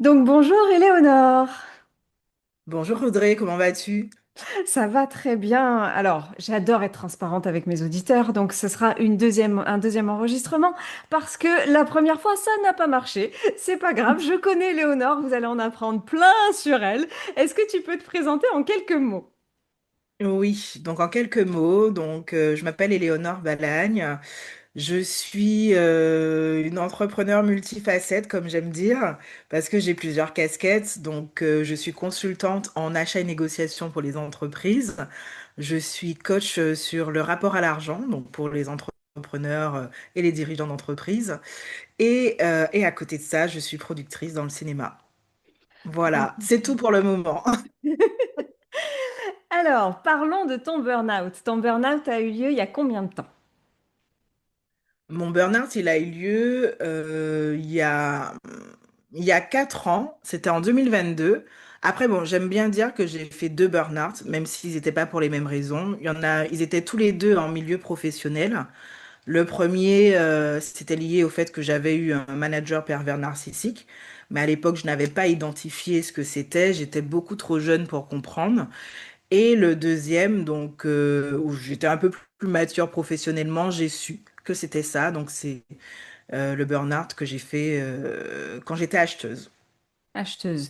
Donc bonjour Éléonore, Bonjour Audrey, comment vas-tu? ça va très bien. Alors j'adore être transparente avec mes auditeurs, donc ce sera un deuxième enregistrement parce que la première fois ça n'a pas marché. C'est pas grave, je connais Éléonore, vous allez en apprendre plein sur elle. Est-ce que tu peux te présenter en quelques mots? Oui, donc en quelques mots, je m'appelle Éléonore Balagne. Je suis une entrepreneure multifacette, comme j'aime dire, parce que j'ai plusieurs casquettes. Je suis consultante en achat et négociation pour les entreprises. Je suis coach sur le rapport à l'argent, donc pour les entrepreneurs et les dirigeants d'entreprise. Et à côté de ça, je suis productrice dans le cinéma. Voilà, c'est tout pour le moment. Alors, parlons de ton burn-out. Ton burn-out a eu lieu il y a combien de temps? Mon burn-out, il a eu lieu il y a 4 ans, c'était en 2022. Après, bon, j'aime bien dire que j'ai fait deux burn-out, même s'ils n'étaient pas pour les mêmes raisons. Ils étaient tous les deux en milieu professionnel. Le premier, c'était lié au fait que j'avais eu un manager pervers narcissique, mais à l'époque, je n'avais pas identifié ce que c'était. J'étais beaucoup trop jeune pour comprendre. Et le deuxième, où j'étais un peu plus mature professionnellement, j'ai su que c'était ça. Donc, c'est le burn-out que j'ai fait quand j'étais acheteuse. Acheteuse.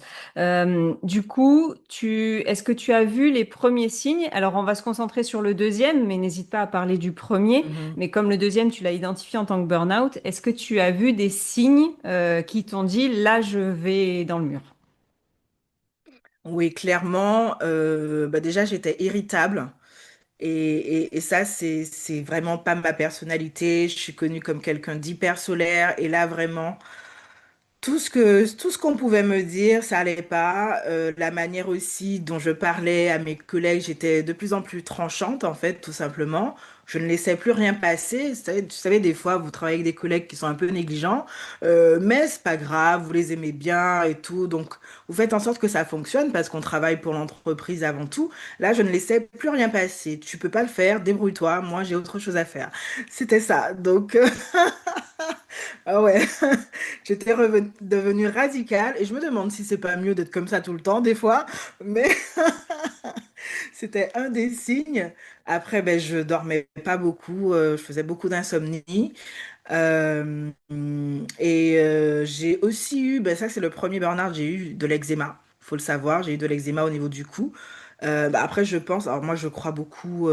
Du coup, est-ce que tu as vu les premiers signes? Alors, on va se concentrer sur le deuxième, mais n'hésite pas à parler du premier. Mhm. Mais comme le deuxième, tu l'as identifié en tant que burn-out, est-ce que tu as vu des signes qui t'ont dit, là, je vais dans le mur? Oui, clairement, déjà, j'étais irritable. Et ça, c'est vraiment pas ma personnalité. Je suis connue comme quelqu'un d'hyper solaire. Et là, vraiment, tout ce qu'on pouvait me dire, ça allait pas. La manière aussi dont je parlais à mes collègues, j'étais de plus en plus tranchante, en fait, tout simplement. Je ne laissais plus rien passer. Tu savais, des fois, vous travaillez avec des collègues qui sont un peu négligents, mais c'est pas grave, vous les aimez bien et tout. Donc, vous faites en sorte que ça fonctionne parce qu'on travaille pour l'entreprise avant tout. Là, je ne laissais plus rien passer. Tu peux pas le faire, débrouille-toi. Moi, j'ai autre chose à faire. C'était ça. Ah ouais, devenue radicale et je me demande si c'est pas mieux d'être comme ça tout le temps des fois, mais c'était un des signes. Après, ben, je dormais pas beaucoup, je faisais beaucoup d'insomnie. J'ai aussi eu, ben ça c'est le premier burn-out, j'ai eu de l'eczéma, faut le savoir, j'ai eu de l'eczéma au niveau du cou. Après, je pense, alors moi je crois beaucoup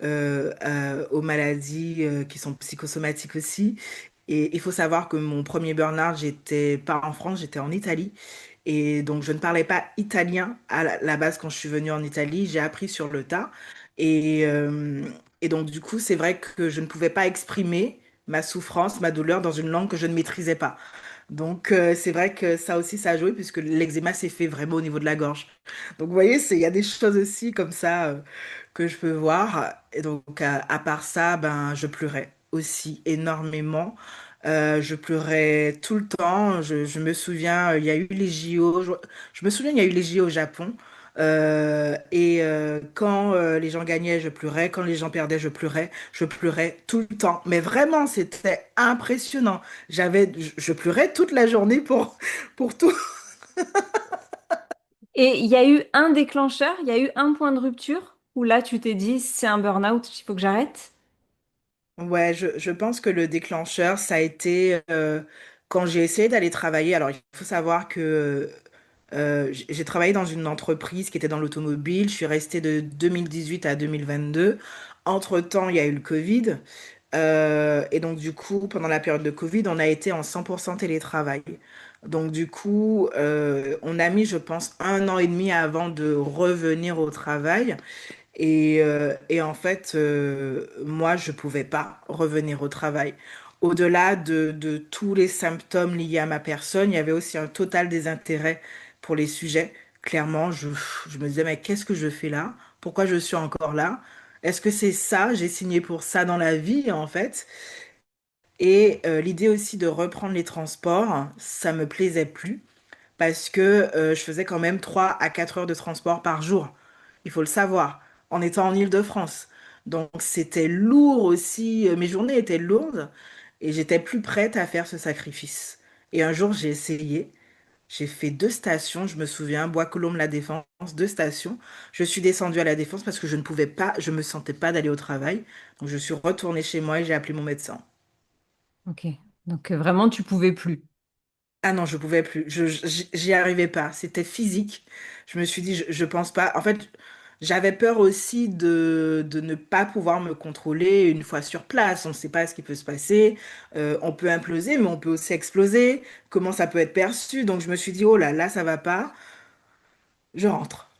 aux maladies qui sont psychosomatiques aussi. Et il faut savoir que mon premier burn-out, j'étais pas en France, j'étais en Italie. Et donc, je ne parlais pas italien à la base quand je suis venue en Italie. J'ai appris sur le tas. Et, euh, et donc, du coup, c'est vrai que je ne pouvais pas exprimer ma souffrance, ma douleur dans une langue que je ne maîtrisais pas. C'est vrai que ça aussi, ça a joué puisque l'eczéma s'est fait vraiment au niveau de la gorge. Donc, vous voyez, il y a des choses aussi comme ça que je peux voir. Et donc, à part ça, ben, je pleurais aussi énormément. Je pleurais tout le temps. Je me souviens, il y a eu les JO. Je me souviens, il y a eu les JO au Japon. Quand les gens gagnaient, je pleurais. Quand les gens perdaient, je pleurais. Je pleurais tout le temps. Mais vraiment, c'était impressionnant. Je pleurais toute la journée pour tout. Et il y a eu un déclencheur, il y a eu un point de rupture où là, tu t'es dit, c'est un burn-out, il faut que j'arrête? Ouais, je pense que le déclencheur, ça a été quand j'ai essayé d'aller travailler. Alors, il faut savoir que j'ai travaillé dans une entreprise qui était dans l'automobile. Je suis restée de 2018 à 2022. Entre-temps, il y a eu le Covid. Et donc, du coup, pendant la période de Covid, on a été en 100% télétravail. Donc, du coup, on a mis, je pense, 1 an et demi avant de revenir au travail. Et en fait, moi, je pouvais pas revenir au travail. Au-delà de tous les symptômes liés à ma personne, il y avait aussi un total désintérêt pour les sujets. Clairement, je me disais, mais qu'est-ce que je fais là? Pourquoi je suis encore là? Est-ce que c'est ça? J'ai signé pour ça dans la vie, en fait. Et l'idée aussi de reprendre les transports, ça me plaisait plus parce que je faisais quand même 3 à 4 heures de transport par jour. Il faut le savoir, en étant en Île-de-France. Donc c'était lourd aussi, mes journées étaient lourdes et j'étais plus prête à faire ce sacrifice. Et un jour j'ai essayé. J'ai fait deux stations, je me souviens, Bois-Colombes-La Défense, deux stations. Je suis descendue à La Défense parce que je ne pouvais pas, je me sentais pas d'aller au travail. Donc je suis retournée chez moi et j'ai appelé mon médecin. Ok. Donc vraiment, tu pouvais plus. Ah non, je pouvais plus. J'y arrivais pas. C'était physique. Je me suis dit, je pense pas. En fait, j'avais peur aussi de ne pas pouvoir me contrôler une fois sur place. On ne sait pas ce qui peut se passer. On peut imploser, mais on peut aussi exploser. Comment ça peut être perçu? Donc je me suis dit, oh là, là, ça va pas. Je rentre.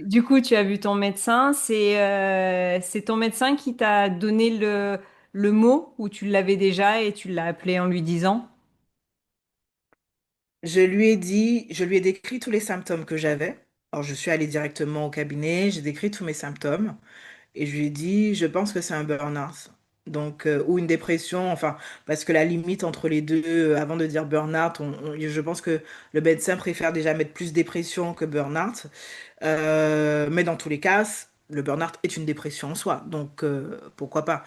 Du coup, tu as vu ton médecin. C'est ton médecin qui t'a donné le mot ou tu l'avais déjà et tu l'as appelé en lui disant? Je lui ai dit, je lui ai décrit tous les symptômes que j'avais. Alors, je suis allée directement au cabinet, j'ai décrit tous mes symptômes et je lui ai dit, je pense que c'est un burn-out. Donc, ou une dépression, enfin, parce que la limite entre les deux, avant de dire burn-out, je pense que le médecin préfère déjà mettre plus dépression que burn-out. Mais dans tous les cas, le burn-out est une dépression en soi, donc pourquoi pas.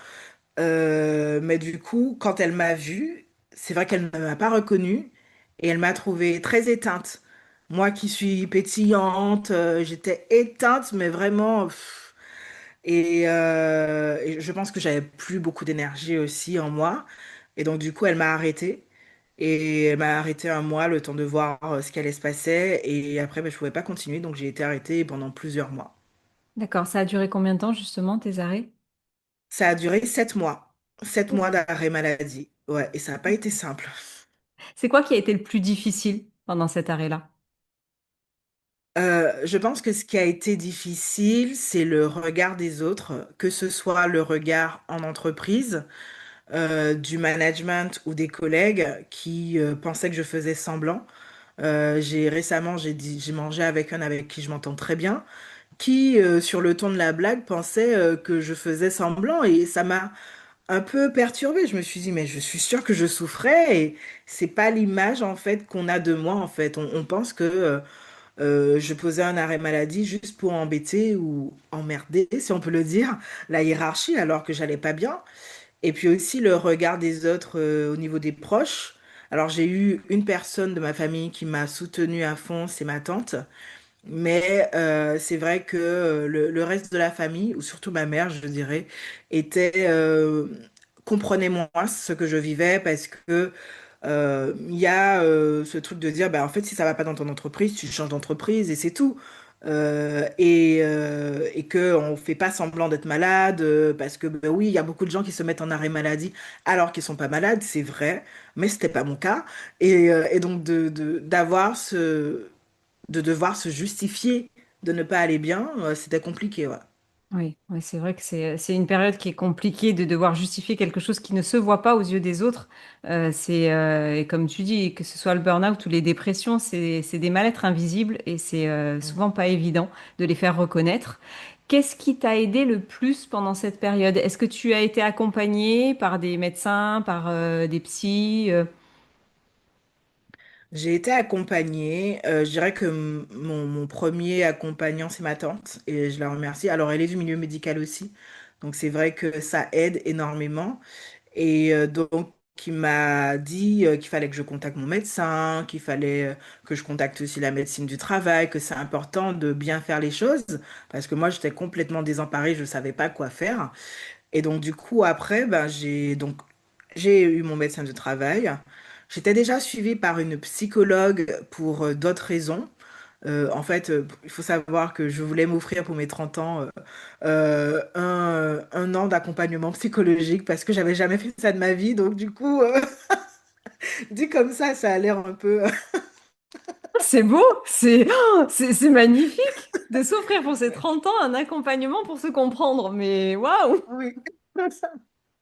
Mais du coup, quand elle m'a vue, c'est vrai qu'elle ne m'a pas reconnue et elle m'a trouvée très éteinte. Moi qui suis pétillante, j'étais éteinte, mais vraiment. Et je pense que j'avais plus beaucoup d'énergie aussi en moi. Et donc, du coup, elle m'a arrêtée. Et elle m'a arrêtée un mois, le temps de voir ce qui allait se passer. Et après, ben, je pouvais pas continuer, donc j'ai été arrêtée pendant plusieurs mois. D'accord. Ça a duré combien de temps justement tes arrêts? Ça a duré 7 mois. 7 mois d'arrêt maladie. Ouais, et ça n'a pas été simple. C'est quoi qui a été le plus difficile pendant cet arrêt-là? Je pense que ce qui a été difficile, c'est le regard des autres, que ce soit le regard en entreprise, du management ou des collègues qui pensaient que je faisais semblant. Récemment, j'ai mangé avec un avec qui je m'entends très bien, qui, sur le ton de la blague, pensait que je faisais semblant et ça m'a un peu perturbée. Je me suis dit, mais je suis sûre que je souffrais et c'est pas l'image en fait qu'on a de moi en fait. On pense que je posais un arrêt maladie juste pour embêter ou emmerder, si on peut le dire, la hiérarchie alors que j'allais pas bien. Et puis aussi le regard des autres au niveau des proches. Alors j'ai eu une personne de ma famille qui m'a soutenue à fond, c'est ma tante. Mais c'est vrai que le reste de la famille, ou surtout ma mère, je dirais, comprenait moins ce que je vivais parce que il y a ce truc de dire, bah, en fait, si ça va pas dans ton entreprise, tu changes d'entreprise et c'est tout. Et que on fait pas semblant d'être malade parce que bah, oui, il y a beaucoup de gens qui se mettent en arrêt maladie alors qu'ils sont pas malades, c'est vrai, mais c'était pas mon cas. Et donc d'avoir de devoir se justifier de ne pas aller bien, c'était compliqué, ouais. Oui, oui, c'est vrai que c'est une période qui est compliquée de devoir justifier quelque chose qui ne se voit pas aux yeux des autres. Et comme tu dis, que ce soit le burn-out ou les dépressions, c'est des mal-être invisibles et c'est Mm. souvent pas évident de les faire reconnaître. Qu'est-ce qui t'a aidé le plus pendant cette période? Est-ce que tu as été accompagné par des médecins, par des psys? J'ai été accompagnée, je dirais que mon premier accompagnant, c'est ma tante, et je la remercie. Alors, elle est du milieu médical aussi, donc c'est vrai que ça aide énormément. Et donc, il m'a dit qu'il fallait que je contacte mon médecin, qu'il fallait que je contacte aussi la médecine du travail, que c'est important de bien faire les choses, parce que moi, j'étais complètement désemparée, je ne savais pas quoi faire. Et donc, du coup, après, ben, j'ai eu mon médecin du travail. J'étais déjà suivie par une psychologue pour d'autres raisons. En fait, il faut savoir que je voulais m'offrir pour mes 30 ans un an d'accompagnement psychologique parce que j'avais jamais fait ça de ma vie. Donc, du coup, dit comme ça a l'air un peu. C'est beau, c'est magnifique de s'offrir pour ses 30 ans un accompagnement pour se comprendre. Mais waouh! Oui.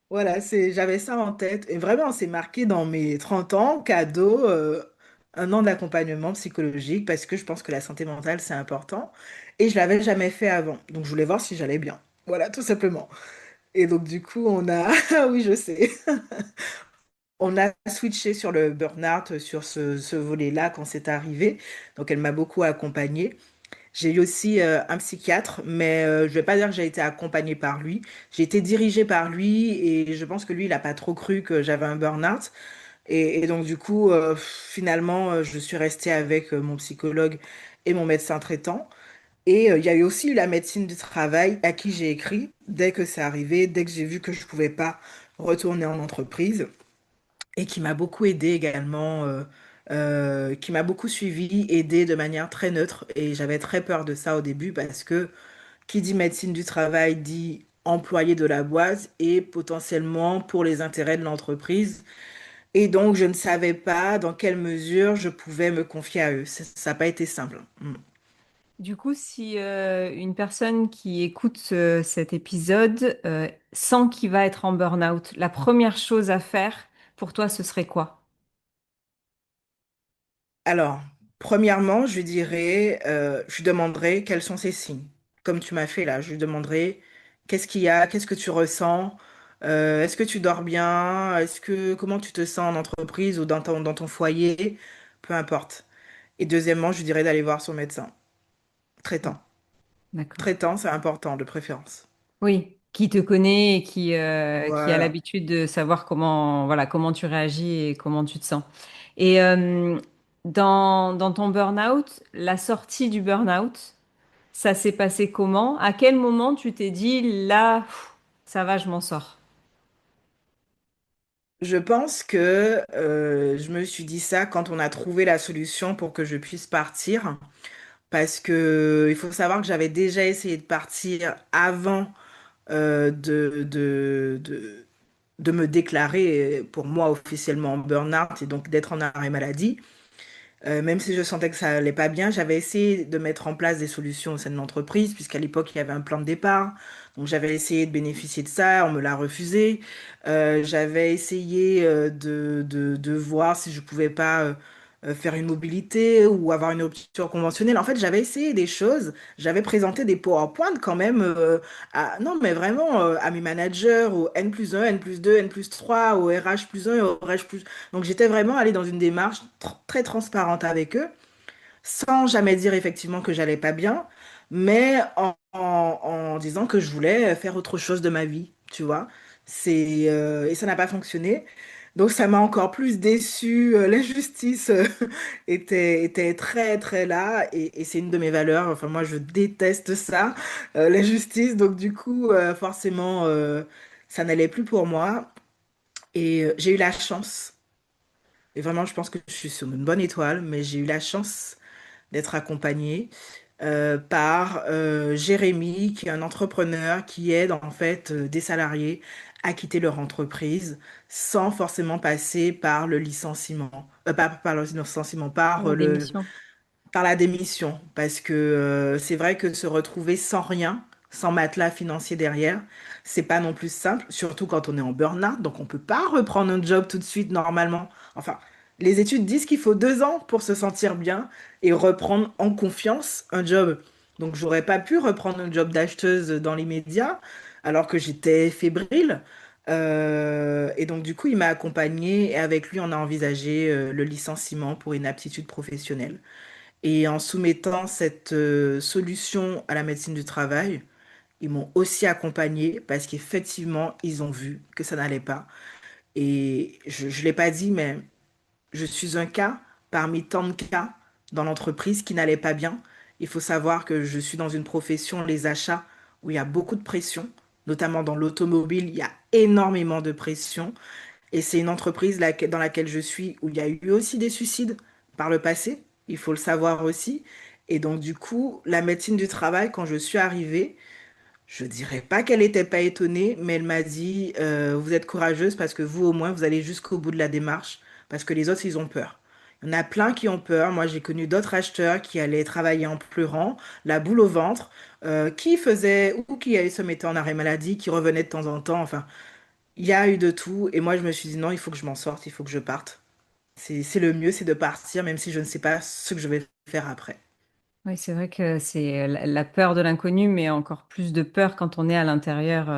Voilà, j'avais ça en tête. Et vraiment, c'est marqué dans mes 30 ans, cadeau, un an d'accompagnement psychologique, parce que je pense que la santé mentale, c'est important. Et je l'avais jamais fait avant. Donc, je voulais voir si j'allais bien. Voilà, tout simplement. Et donc, du coup, on a... Ah oui, je sais. On a switché sur le burn-out, sur ce volet-là quand c'est arrivé. Donc, elle m'a beaucoup accompagnée. J'ai eu aussi un psychiatre, mais je vais pas dire que j'ai été accompagnée par lui. J'ai été dirigée par lui et je pense que lui, il n'a pas trop cru que j'avais un burn-out. Et donc, du coup, finalement, je suis restée avec mon psychologue et mon médecin traitant. Et il y a eu aussi la médecine du travail à qui j'ai écrit dès que c'est arrivé, dès que j'ai vu que je pouvais pas retourner en entreprise et qui m'a beaucoup aidé également, qui m'a beaucoup suivi, aidé de manière très neutre. Et j'avais très peur de ça au début parce que qui dit médecine du travail dit employé de la boîte et potentiellement pour les intérêts de l'entreprise. Et donc, je ne savais pas dans quelle mesure je pouvais me confier à eux. Ça n'a pas été simple. Mm. Du coup, si une personne qui écoute cet épisode sent qu'il va être en burn-out, la première chose à faire pour toi, ce serait quoi? Alors, premièrement, je lui dirais, je lui demanderai quels sont ses signes. Comme tu m'as fait là, je lui demanderai qu'est-ce qu'il y a, qu'est-ce que tu ressens, est-ce que tu dors bien, comment tu te sens en entreprise ou dans ton foyer, peu importe. Et deuxièmement, je lui dirais d'aller voir son médecin Mm. traitant. D'accord. Traitant, c'est important, de préférence. Oui, qui te connaît et qui a Voilà. l'habitude de savoir comment, voilà, comment tu réagis et comment tu te sens. Et dans ton burn-out, la sortie du burn-out, ça s'est passé comment? À quel moment tu t'es dit, là, ça va, je m'en sors? Je pense que je me suis dit ça quand on a trouvé la solution pour que je puisse partir. Parce que il faut savoir que j'avais déjà essayé de partir avant de me déclarer pour moi officiellement en burn-out et donc d'être en arrêt maladie. Même si je sentais que ça allait pas bien, j'avais essayé de mettre en place des solutions au sein de l'entreprise, puisqu'à l'époque, il y avait un plan de départ. Donc, j'avais essayé de bénéficier de ça, on me l'a refusé. J'avais essayé de voir si je pouvais pas faire une mobilité ou avoir une rupture conventionnelle. En fait, j'avais essayé des choses. J'avais présenté des PowerPoint quand même, non, mais vraiment à mes managers, au N plus 1, N plus 2, N plus 3, au RH plus 1 et au RH plus. Donc j'étais vraiment allée dans une démarche très transparente avec eux, sans jamais dire effectivement que j'allais pas bien, mais en disant que je voulais faire autre chose de ma vie, tu vois. Et ça n'a pas fonctionné. Donc ça m'a encore plus déçue. L'injustice était très très là et c'est une de mes valeurs. Enfin moi je déteste ça, l'injustice. Donc du coup forcément ça n'allait plus pour moi et j'ai eu la chance. Et vraiment, je pense que je suis sur une bonne étoile, mais j'ai eu la chance d'être accompagnée par Jérémy, qui est un entrepreneur qui aide en fait des salariés à quitter leur entreprise sans forcément passer par le licenciement, pas par le licenciement, La démission. par la démission, parce que c'est vrai que se retrouver sans rien, sans matelas financier derrière, c'est pas non plus simple, surtout quand on est en burn-out, donc on peut pas reprendre un job tout de suite normalement. Enfin, les études disent qu'il faut 2 ans pour se sentir bien et reprendre en confiance un job. Donc j'aurais pas pu reprendre un job d'acheteuse dans l'immédiat, alors que j'étais fébrile. Et donc du coup, il m'a accompagnée et avec lui, on a envisagé le licenciement pour inaptitude professionnelle. Et en soumettant cette solution à la médecine du travail, ils m'ont aussi accompagné parce qu'effectivement, ils ont vu que ça n'allait pas. Et je ne l'ai pas dit, mais je suis un cas parmi tant de cas dans l'entreprise qui n'allait pas bien. Il faut savoir que je suis dans une profession, les achats, où il y a beaucoup de pression, notamment dans l'automobile, il y a énormément de pression. Et c'est une entreprise dans laquelle je suis où il y a eu aussi des suicides par le passé, il faut le savoir aussi. Et donc, du coup, la médecine du travail, quand je suis arrivée, je dirais pas qu'elle n'était pas étonnée, mais elle m'a dit, vous êtes courageuse parce que vous, au moins, vous allez jusqu'au bout de la démarche, parce que les autres, ils ont peur. Il y en a plein qui ont peur. Moi, j'ai connu d'autres acheteurs qui allaient travailler en pleurant, la boule au ventre, qui faisaient ou qui se mettaient en arrêt maladie, qui revenaient de temps en temps. Enfin, il y a eu de tout et moi je me suis dit non, il faut que je m'en sorte, il faut que je parte. C'est le mieux, c'est de partir même si je ne sais pas ce que je vais faire après. Oui, c'est vrai que c'est la peur de l'inconnu, mais encore plus de peur quand on est à l'intérieur.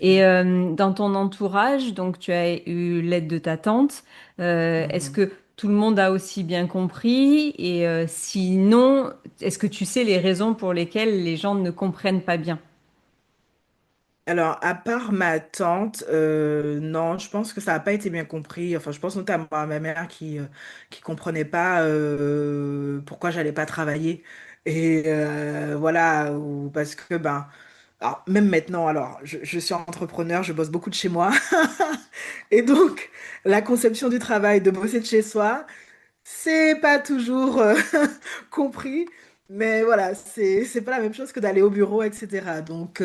Et Mhm, dans ton entourage, donc tu as eu l'aide de ta tante. Est-ce mhm. que tout le monde a aussi bien compris? Et sinon, est-ce que tu sais les raisons pour lesquelles les gens ne comprennent pas bien? Alors, à part ma tante, non, je pense que ça n'a pas été bien compris. Enfin, je pense notamment à ma mère qui comprenait pas pourquoi j'allais pas travailler. Et voilà, ou parce que, ben, alors, même maintenant, alors, je suis entrepreneur, je bosse beaucoup de chez moi. Et donc, la conception du travail, de bosser de chez soi, c'est pas toujours compris. Mais voilà, c'est pas la même chose que d'aller au bureau, etc. Donc,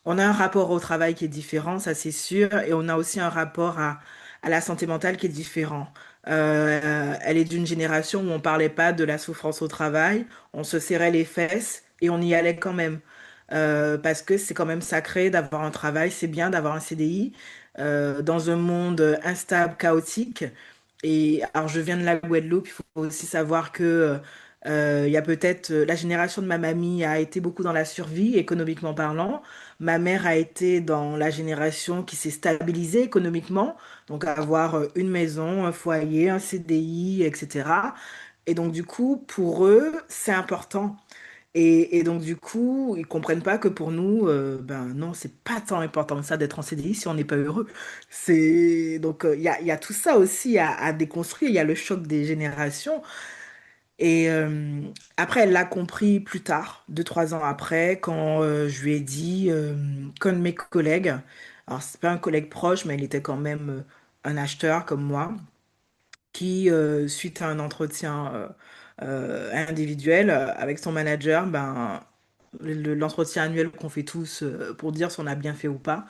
on a un rapport au travail qui est différent, ça c'est sûr, et on a aussi un rapport à la santé mentale qui est différent. Elle est d'une génération où on parlait pas de la souffrance au travail, on se serrait les fesses et on y allait quand même. Parce que c'est quand même sacré d'avoir un travail, c'est bien d'avoir un CDI dans un monde instable, chaotique. Et alors, je viens de la Guadeloupe, il faut aussi savoir que il y a peut-être la génération de ma mamie a été beaucoup dans la survie, économiquement parlant. Ma mère a été dans la génération qui s'est stabilisée économiquement, donc avoir une maison, un foyer, un CDI, etc. Et donc, du coup, pour eux, c'est important. Et donc, du coup, ils comprennent pas que pour nous, ben non, c'est pas tant important que ça d'être en CDI si on n'est pas heureux. Donc, il y a tout ça aussi à déconstruire. Il y a le choc des générations. Et après, elle l'a compris plus tard, 2, 3 ans après, quand je lui ai dit qu'un de mes collègues, alors c'est pas un collègue proche, mais il était quand même un acheteur comme moi, qui, suite à un entretien individuel avec son manager, ben, l'entretien annuel qu'on fait tous pour dire si on a bien fait ou pas,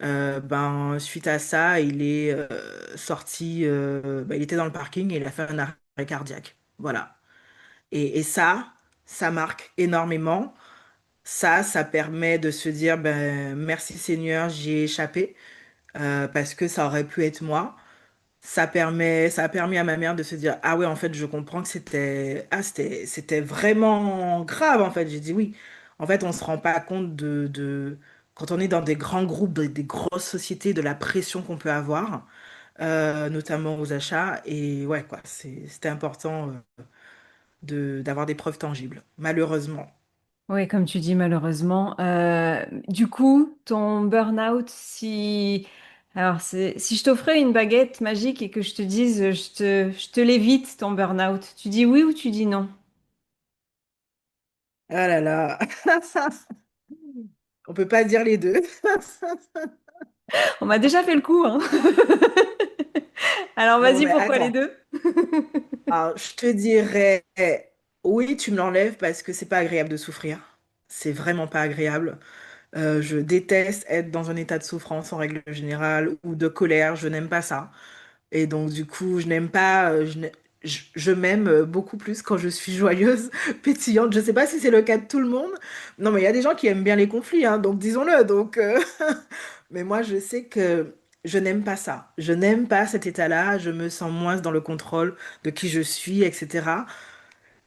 ben, suite à ça, il est sorti, ben, il était dans le parking et il a fait un arrêt cardiaque. Voilà. Et ça marque énormément. Ça permet de se dire, ben, merci Seigneur, j'y ai échappé, parce que ça aurait pu être moi. Ça a permis à ma mère de se dire, ah ouais, en fait, je comprends que c'était vraiment grave, en fait. J'ai dit oui. En fait, on se rend pas compte quand on est dans des grands groupes, des grosses sociétés, de la pression qu'on peut avoir, notamment aux achats. Et ouais, quoi, c'était important, d'avoir des preuves tangibles, malheureusement. Oui, comme tu dis, malheureusement. Du coup, ton burn-out, si... Alors, si je t'offrais une baguette magique et que je te dise, je te l'évite, ton burn-out, tu dis oui ou tu dis non? Ah là là, on peut pas dire les deux. On m'a déjà fait le coup, hein. Alors, Non, vas-y, mais pourquoi les attends. deux? Alors, je te dirais, oui, tu me l'enlèves parce que c'est pas agréable de souffrir. C'est vraiment pas agréable. Je déteste être dans un état de souffrance en règle générale ou de colère. Je n'aime pas ça. Et donc, du coup, je n'aime pas. Je m'aime beaucoup plus quand je suis joyeuse, pétillante. Je sais pas si c'est le cas de tout le monde. Non, mais il y a des gens qui aiment bien les conflits, hein, donc disons-le. Donc, mais moi, je sais que je n'aime pas ça. Je n'aime pas cet état-là. Je me sens moins dans le contrôle de qui je suis, etc.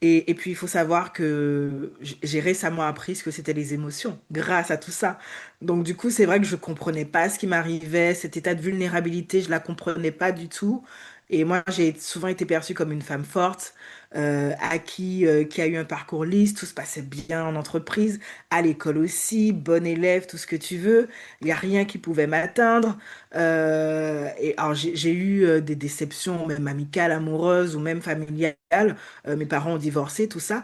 Et puis, il faut savoir que j'ai récemment appris ce que c'était les émotions grâce à tout ça. Donc, du coup, c'est vrai que je comprenais pas ce qui m'arrivait, cet état de vulnérabilité, je la comprenais pas du tout. Et moi, j'ai souvent été perçue comme une femme forte, qui a eu un parcours lisse, tout se passait bien en entreprise, à l'école aussi, bonne élève, tout ce que tu veux. Il n'y a rien qui pouvait m'atteindre. Et alors, j'ai eu des déceptions, même amicales, amoureuses ou même familiales. Mes parents ont divorcé, tout ça.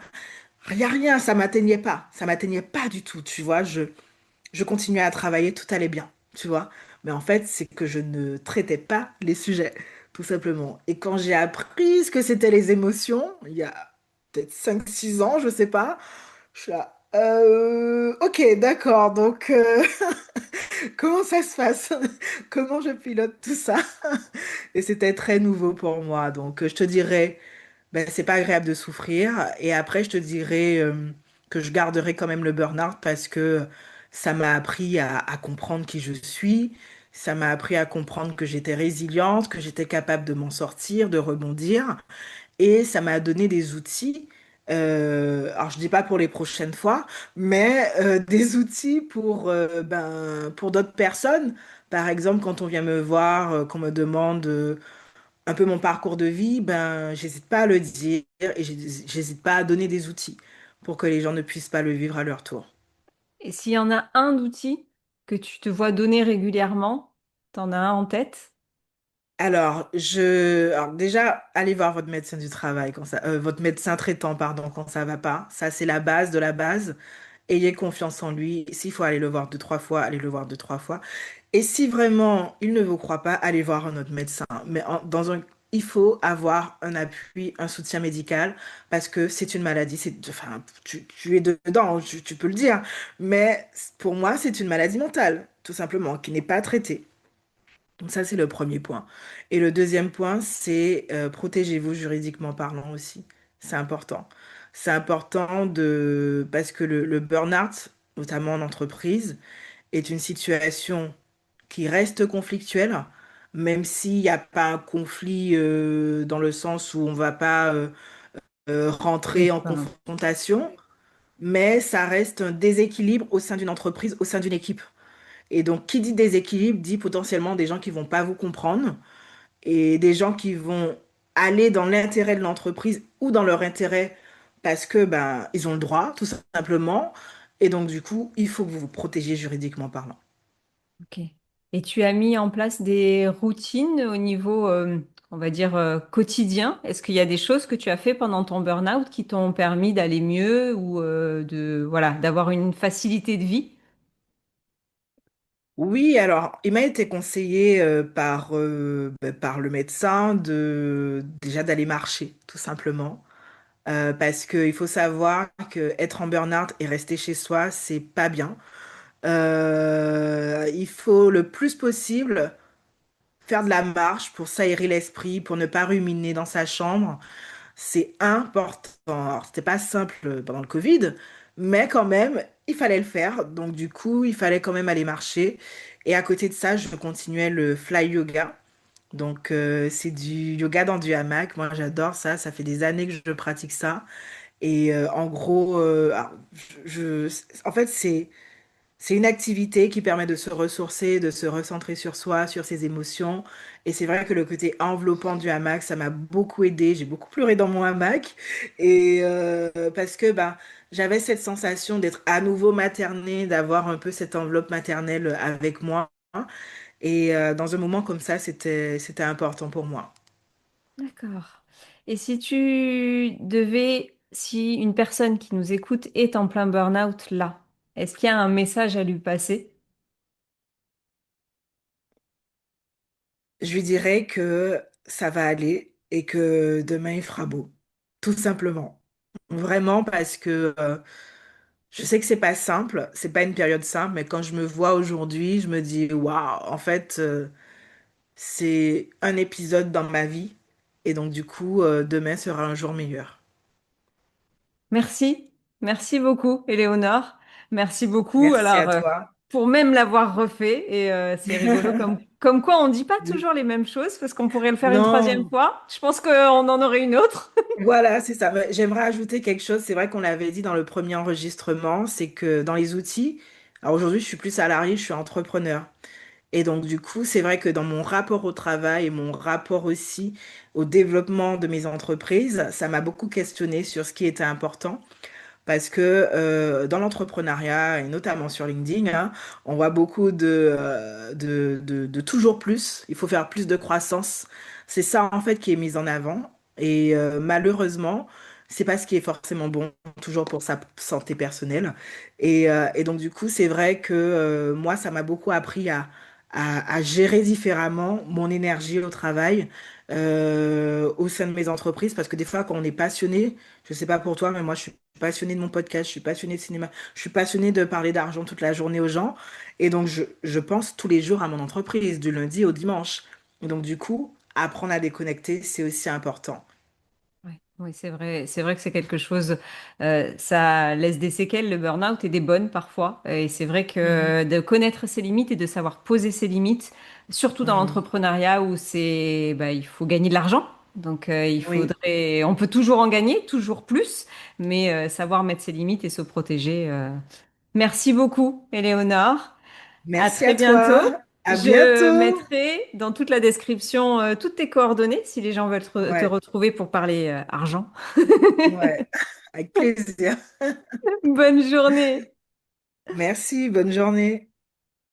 Rien, rien, ça m'atteignait pas du tout, tu vois. Je continuais à travailler, tout allait bien, tu vois. Mais en fait, c'est que je ne traitais pas les sujets, tout simplement. Et quand j'ai appris ce que c'était les émotions, il y a peut-être 5, 6 ans, je sais pas, je suis là, ok, d'accord, donc comment ça se passe? Comment je pilote tout ça? Et c'était très nouveau pour moi, donc je te dirais ben, c'est pas agréable de souffrir. Et après, je te dirais que je garderai quand même le burn-out parce que ça m'a appris à comprendre qui je suis. Ça m'a appris à comprendre que j'étais résiliente, que j'étais capable de m'en sortir, de rebondir. Et ça m'a donné des outils. Alors, je dis pas pour les prochaines fois, mais des outils pour d'autres personnes. Par exemple, quand on vient me voir, qu'on me demande un peu mon parcours de vie, ben, j'hésite pas à le dire et j'hésite pas à donner des outils pour que les gens ne puissent pas le vivre à leur tour. Et s'il y en a un outil que tu te vois donner régulièrement? T'en as un en tête? Alors déjà, allez voir votre médecin du travail votre médecin traitant, pardon, quand ça va pas. Ça, c'est la base de la base. Ayez confiance en lui. S'il faut aller le voir deux, trois fois, allez le voir deux, trois fois. Et si vraiment il ne vous croit pas, allez voir un autre médecin. Il faut avoir un appui, un soutien médical parce que c'est une maladie. Enfin, tu es dedans, tu peux le dire. Mais pour moi, c'est une maladie mentale, tout simplement, qui n'est pas traitée. Donc ça, c'est le premier point. Et le deuxième point, c'est protégez-vous juridiquement parlant aussi. C'est important. C'est important parce que le burn-out, notamment en entreprise, est une situation qui reste conflictuelle, même s'il n'y a pas un conflit dans le sens où on ne va pas Oui, rentrer c'est en pas... confrontation, mais ça reste un déséquilibre au sein d'une entreprise, au sein d'une équipe. Et donc, qui dit déséquilibre dit potentiellement des gens qui vont pas vous comprendre et des gens qui vont aller dans l'intérêt de l'entreprise ou dans leur intérêt parce que ben ils ont le droit, tout simplement. Et donc, du coup, il faut que vous vous protégiez juridiquement parlant. Ok. Et tu as mis en place des routines au niveau, on va dire, quotidien? Est-ce qu'il y a des choses que tu as fait pendant ton burn-out qui t'ont permis d'aller mieux ou voilà, d'avoir une facilité de vie? Oui, alors, il m'a été conseillé par le médecin déjà d'aller marcher, tout simplement. Parce qu'il faut savoir que être en burn-out et rester chez soi, c'est pas bien. Il faut le plus possible faire de la marche pour s'aérer l'esprit, pour ne pas ruminer dans sa chambre. C'est important. Alors, c'était pas simple pendant le Covid, mais quand même, il fallait le faire. Donc, du coup, il fallait quand même aller marcher. Et à côté de ça, je continuais le fly yoga. Donc, c'est du yoga dans du hamac. Moi, j'adore ça. Ça fait des années que je pratique ça. Et en gros, alors, en fait, c'est une activité qui permet de se ressourcer, de se recentrer sur soi, sur ses émotions. Et c'est vrai que le côté enveloppant du hamac, ça m'a beaucoup aidé. J'ai beaucoup pleuré dans mon hamac. Et parce que ben, j'avais cette sensation d'être à nouveau maternée, d'avoir un peu cette enveloppe maternelle avec moi. Et dans un moment comme ça, c'était important pour moi. D'accord. Et si tu devais, si une personne qui nous écoute est en plein burn-out là, est-ce qu'il y a un message à lui passer? Je lui dirais que ça va aller et que demain il fera beau. Tout simplement. Vraiment parce que je sais que c'est pas simple, c'est pas une période simple, mais quand je me vois aujourd'hui, je me dis waouh, en fait, c'est un épisode dans ma vie et donc du coup, demain sera un jour meilleur. Merci, merci beaucoup, Éléonore. Merci beaucoup. Merci Alors, à toi. pour même l'avoir refait, et c'est rigolo comme quoi on ne dit pas Oui. toujours les mêmes choses parce qu'on pourrait le faire une troisième Non, fois. Je pense qu'on en aurait une autre. voilà, c'est ça. Mais j'aimerais ajouter quelque chose. C'est vrai qu'on l'avait dit dans le premier enregistrement, c'est que dans les outils, alors aujourd'hui, je suis plus salarié, je suis entrepreneur. Et donc, du coup, c'est vrai que dans mon rapport au travail et mon rapport aussi au développement de mes entreprises, ça m'a beaucoup questionné sur ce qui était important. Parce que dans l'entrepreneuriat, et notamment sur LinkedIn, hein, on voit beaucoup de toujours plus. Il faut faire plus de croissance. C'est ça, en fait, qui est mis en avant. Et malheureusement, c'est pas ce qui est forcément bon, toujours pour sa santé personnelle. Et donc, du coup, c'est vrai que moi, ça m'a beaucoup appris à gérer différemment mon énergie au travail, au sein de mes entreprises. Parce que des fois, quand on est passionné, je sais pas pour toi, mais moi, je suis passionnée de mon podcast, je suis passionnée de cinéma, je suis passionnée de parler d'argent toute la journée aux gens. Et donc, je pense tous les jours à mon entreprise, du lundi au dimanche. Et donc, du coup, apprendre à déconnecter, c'est aussi important. Ouais, oui, c'est vrai que c'est quelque chose, ça laisse des séquelles, le burn-out, et des bonnes parfois. Et c'est vrai Mhm. que de connaître ses limites et de savoir poser ses limites, surtout dans Mhm. l'entrepreneuriat où bah, il faut gagner de l'argent. Donc, Oui, on peut toujours en gagner, toujours plus, mais savoir mettre ses limites et se protéger. Merci beaucoup, Éléonore. À merci très à bientôt. toi. À Je bientôt. mettrai dans toute la description toutes tes coordonnées si les gens veulent te Ouais, retrouver pour parler argent. ouais, avec plaisir. Bonne journée. Merci, bonne journée.